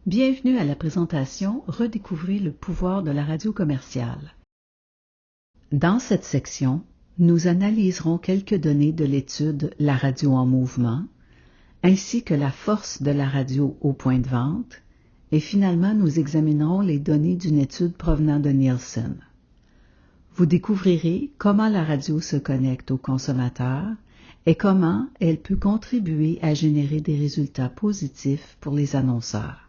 Bienvenue à la présentation « Redécouvrez le pouvoir de la radio commerciale ». Dans cette section, nous analyserons quelques données de l'étude « La radio en mouvement », ainsi que la force de la radio au point de vente, et finalement nous examinerons les données d'une étude provenant de Nielsen. Vous découvrirez comment la radio se connecte aux consommateurs et comment elle peut contribuer à générer des résultats positifs pour les annonceurs.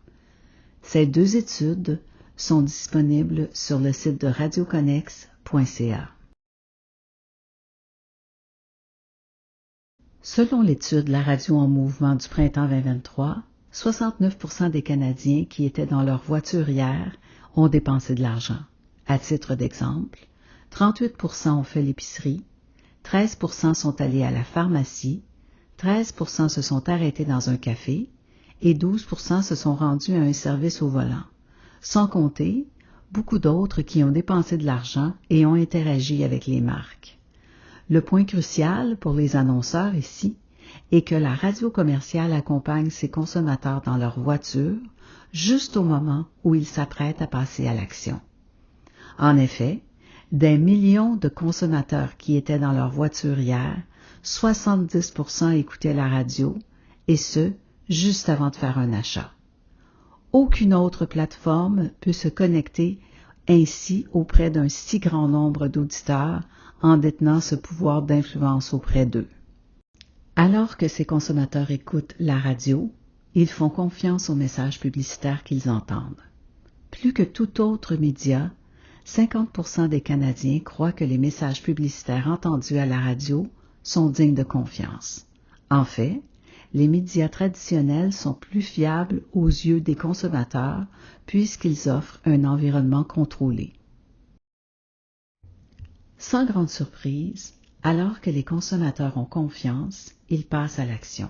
Ces deux études sont disponibles sur le site de radioconnex.ca. Selon l'étude La radio en mouvement du printemps 2023, 69% des Canadiens qui étaient dans leur voiture hier ont dépensé de l'argent. À titre d'exemple, 38% ont fait l'épicerie, 13% sont allés à la pharmacie, 13% se sont arrêtés dans un café et 12% se sont rendus à un service au volant, sans compter beaucoup d'autres qui ont dépensé de l'argent et ont interagi avec les marques. Le point crucial pour les annonceurs ici est que la radio commerciale accompagne ses consommateurs dans leur voiture juste au moment où ils s'apprêtent à passer à l'action. En effet, des millions de consommateurs qui étaient dans leur voiture hier, 70% écoutaient la radio, et ce, juste avant de faire un achat. Aucune autre plateforme peut se connecter ainsi auprès d'un si grand nombre d'auditeurs en détenant ce pouvoir d'influence auprès d'eux. Alors que ces consommateurs écoutent la radio, ils font confiance aux messages publicitaires qu'ils entendent. Plus que tout autre média, 50% des Canadiens croient que les messages publicitaires entendus à la radio sont dignes de confiance. En fait, les médias traditionnels sont plus fiables aux yeux des consommateurs puisqu'ils offrent un environnement contrôlé. Sans grande surprise, alors que les consommateurs ont confiance, ils passent à l'action.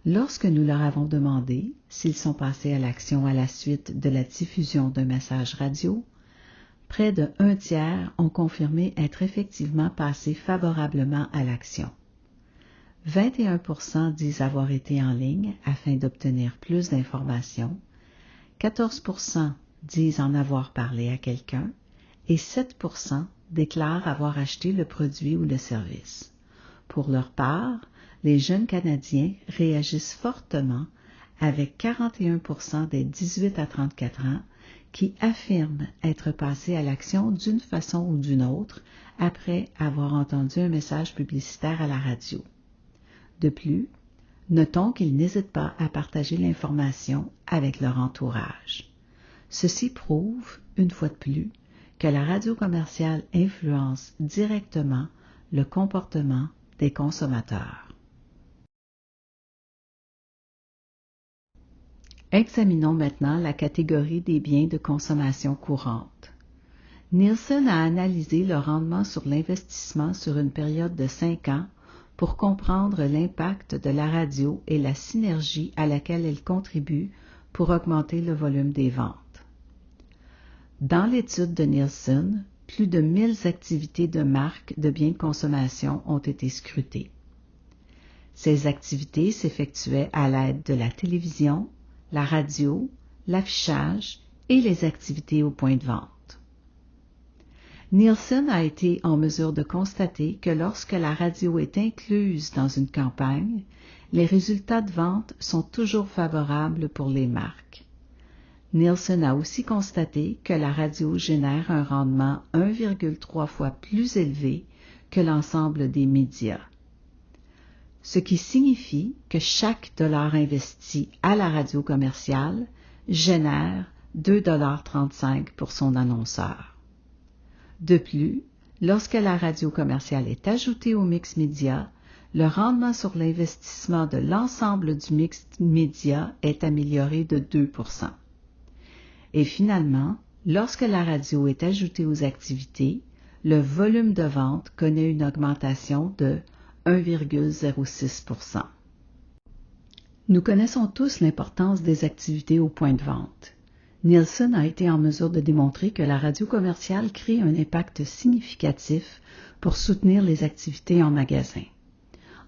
Lorsque nous leur avons demandé s'ils sont passés à l'action à la suite de la diffusion d'un message radio, près de 1/3 ont confirmé être effectivement passés favorablement à l'action. 21% disent avoir été en ligne afin d'obtenir plus d'informations, 14% disent en avoir parlé à quelqu'un et 7% déclarent avoir acheté le produit ou le service. Pour leur part, les jeunes Canadiens réagissent fortement avec 41% des 18 à 34 ans qui affirment être passés à l'action d'une façon ou d'une autre après avoir entendu un message publicitaire à la radio. De plus, notons qu'ils n'hésitent pas à partager l'information avec leur entourage. Ceci prouve, une fois de plus, que la radio commerciale influence directement le comportement des consommateurs. Examinons maintenant la catégorie des biens de consommation courante. Nielsen a analysé le rendement sur l'investissement sur une période de 5 ans pour comprendre l'impact de la radio et la synergie à laquelle elle contribue pour augmenter le volume des ventes. Dans l'étude de Nielsen, plus de 1000 activités de marque de biens de consommation ont été scrutées. Ces activités s'effectuaient à l'aide de la télévision, la radio, l'affichage et les activités au point de vente. Nielsen a été en mesure de constater que lorsque la radio est incluse dans une campagne, les résultats de vente sont toujours favorables pour les marques. Nielsen a aussi constaté que la radio génère un rendement 1,3 fois plus élevé que l'ensemble des médias, ce qui signifie que chaque dollar investi à la radio commerciale génère 2,35 $ pour son annonceur. De plus, lorsque la radio commerciale est ajoutée au mix média, le rendement sur l'investissement de l'ensemble du mix média est amélioré de 2%. Et finalement, lorsque la radio est ajoutée aux activités, le volume de vente connaît une augmentation de 1,06%. Nous connaissons tous l'importance des activités au point de vente. Nielsen a été en mesure de démontrer que la radio commerciale crée un impact significatif pour soutenir les activités en magasin.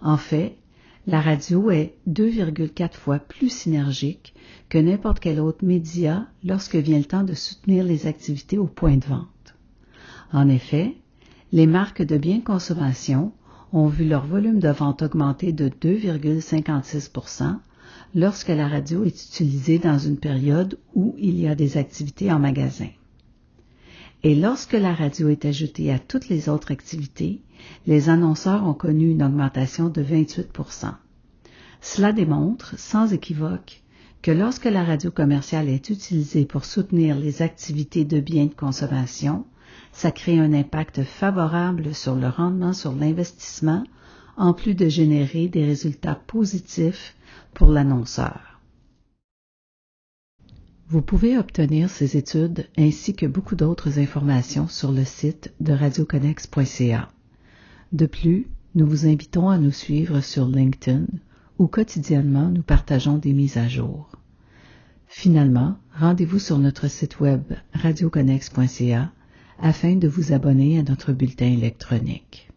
En fait, La radio est 2,4 fois plus synergique que n'importe quel autre média lorsque vient le temps de soutenir les activités au point de vente. En effet, les marques de biens de consommation ont vu leur volume de vente augmenter de 2,56% lorsque la radio est utilisée dans une période où il y a des activités en magasin. Et lorsque la radio est ajoutée à toutes les autres activités, les annonceurs ont connu une augmentation de 28%. Cela démontre, sans équivoque, que lorsque la radio commerciale est utilisée pour soutenir les activités de biens de consommation, ça crée un impact favorable sur le rendement sur l'investissement, en plus de générer des résultats positifs pour l'annonceur. Vous pouvez obtenir ces études ainsi que beaucoup d'autres informations sur le site de radioconnex.ca. De plus, nous vous invitons à nous suivre sur LinkedIn où quotidiennement nous partageons des mises à jour. Finalement, rendez-vous sur notre site web radioconnex.ca afin de vous abonner à notre bulletin électronique.